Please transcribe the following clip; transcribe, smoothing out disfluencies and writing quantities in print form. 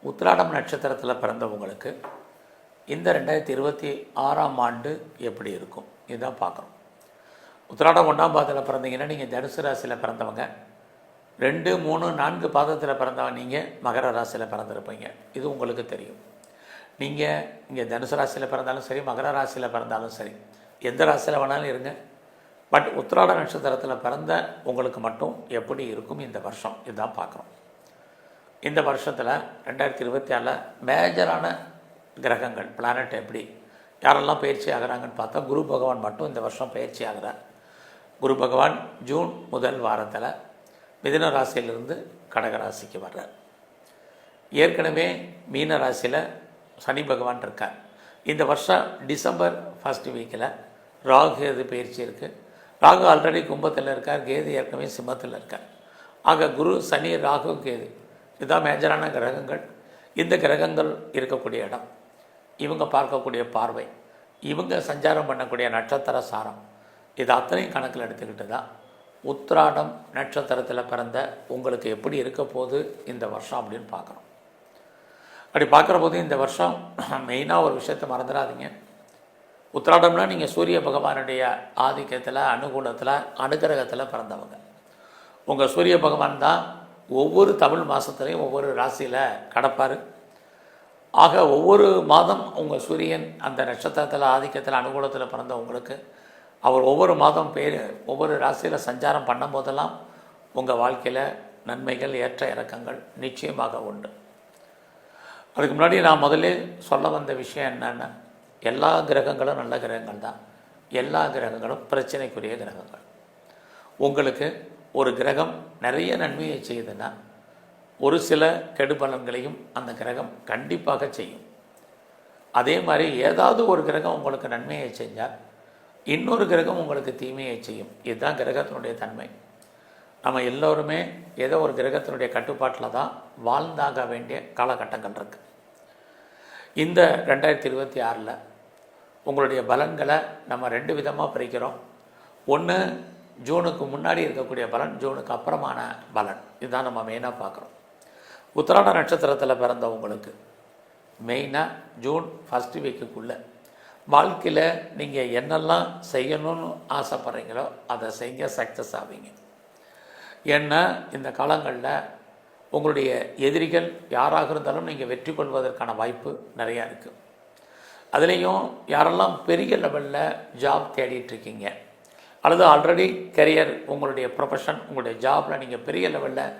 உத்திராடம் நட்சத்திரத்தில் பிறந்தவங்களுக்கு இந்த 2026ஆம் ஆண்டு எப்படி இருக்கும் இதுதான் பார்க்குறோம். உத்திராடம் 1ஆம் பாதத்தில் பிறந்தீங்கன்னா நீங்கள் தனுசு ராசியில் பிறந்தவங்க, 2, 3, 4 பாதத்தில் பிறந்தவங்க நீங்கள் மகர ராசியில் பிறந்திருப்பீங்க. இது உங்களுக்கு தெரியும். நீங்கள் இங்கே தனுசு ராசியில் பிறந்தாலும் சரி, மகர ராசியில் பிறந்தாலும் சரி, எந்த ராசியில் வேணாலும் இருங்க. பட் உத்திராட நட்சத்திரத்தில் பிறந்த உங்களுக்கு மட்டும் எப்படி இருக்கும் இந்த வருஷம் இதுதான் பார்க்குறோம். இந்த வருஷத்தில் 2024 மேஜரான கிரகங்கள் பிளானட் எப்படி யாரெல்லாம் பயிற்சி ஆகிறாங்கன்னு பார்த்தா, குரு பகவான் மட்டும் இந்த வருஷம் பயிற்சி ஆகிறார். குரு பகவான் ஜூன் முதல் வாரத்தில் மிதுன ராசியிலிருந்து கடக ராசிக்கு வர்றார். ஏற்கனவே மீன ராசியில் சனி பகவான் இருக்கார். இந்த வருஷம் டிசம்பர் ஃபர்ஸ்ட் வீக்கில் ராகு கேது பயிற்சி இருக்குது. ராகு ஆல்ரெடி கும்பத்தில் இருக்கார், கேது ஏற்கனவே சிம்மத்தில் இருக்கார். ஆக குரு, சனி, ராகு, கேது இதுதான் மேஜரான கிரகங்கள். இந்த கிரகங்கள் இருக்கக்கூடிய இடம், இவங்க பார்க்கக்கூடிய பார்வை, இவங்க சஞ்சாரம் பண்ணக்கூடிய நட்சத்திர சாரம், இது அத்தனையும் கணக்கில் எடுத்துக்கிட்டு தான் உத்திராடம் நட்சத்திரத்தில் பிறந்த உங்களுக்கு எப்படி இருக்க போகுது இந்த வருஷம் அப்படின்னு பார்க்குறோம். அப்படி பார்க்குற போது இந்த வருஷம் மெயினாக ஒரு விஷயத்தை மறந்துடாதீங்க. உத்திராடம்னா நீங்கள் சூரிய பகவானுடைய ஆதிக்கத்தில், அனுகூலத்தில், அனுகிரகத்தில் பிறந்தவங்க. உங்கள் சூரிய பகவான் தான் ஒவ்வொரு தமிழ் மாதத்துலேயும் ஒவ்வொரு ராசியில் கடப்பார். ஆக ஒவ்வொரு மாதம் உங்கள் சூரியன் அந்த நட்சத்திரத்தில் ஆதிக்கத்தில் அனுகூலத்தில் பிறந்த உங்களுக்கு அவர் ஒவ்வொரு மாதம் ஒவ்வொரு ராசியில் சஞ்சாரம் பண்ணும் போதெல்லாம் உங்கள் வாழ்க்கையில் நன்மைகள், ஏற்ற இறக்கங்கள் நிச்சயமாக உண்டு. அதுக்கு முன்னாடி நான் முதல்ல சொல்ல வந்த விஷயம் என்னென்னா, எல்லா கிரகங்களும் நல்ல கிரகங்கள் தான், எல்லா கிரகங்களும் பிரச்சனைக்குரிய கிரகங்கள். உங்களுக்கு ஒரு கிரகம் நிறைய நன்மையை செய்யுதுன்னா ஒரு சில கெடுபலன்களையும் அந்த கிரகம் கண்டிப்பாக செய்யும். அதே மாதிரி ஏதாவது ஒரு கிரகம் உங்களுக்கு நன்மையை செஞ்சால் இன்னொரு கிரகம் உங்களுக்கு தீமையை செய்யும். இதுதான் கிரகத்தினுடைய தன்மை. நம்ம எல்லோருமே ஏதோ ஒரு கிரகத்தினுடைய கட்டுப்பாட்டில் தான் வாழ்ந்தாக வேண்டிய காலகட்டங்கள் இருக்குது. இந்த 2026 உங்களுடைய பலன்களை நம்ம 2 விதமாக பிரிக்கிறோம். ஒன்று ஜூனுக்கு முன்னாடி இருக்கக்கூடிய பலன், ஜூனுக்கு அப்புறமான பலன். இதுதான் நம்ம மெயினாக பார்க்குறோம். உத்திராட நட்சத்திரத்தில் பிறந்தவங்களுக்கு மெயினாக ஜூன் ஃபர்ஸ்ட் வீக்குக்குள்ளே வாழ்க்கையில் நீங்கள் என்னெல்லாம் செய்யணும்னு ஆசைப்பட்றீங்களோ அதை செய்ய சக்ஸஸ் ஆவீங்க. ஏன்னா இந்த காலங்களில் உங்களுடைய எதிரிகள் யாராக இருந்தாலும் நீங்கள் வெற்றி கொள்வதற்கான வாய்ப்பு நிறையா இருக்குது. அதுலேயும் யாரெல்லாம் பெரிய லெவலில் ஜாப் தேடிட்டுருக்கீங்க, அல்லது ஆல்ரெடி கரியர், உங்களுடைய ப்ரொஃபஷன், உங்களுடைய ஜாபில் நீங்கள் பெரிய லெவலில்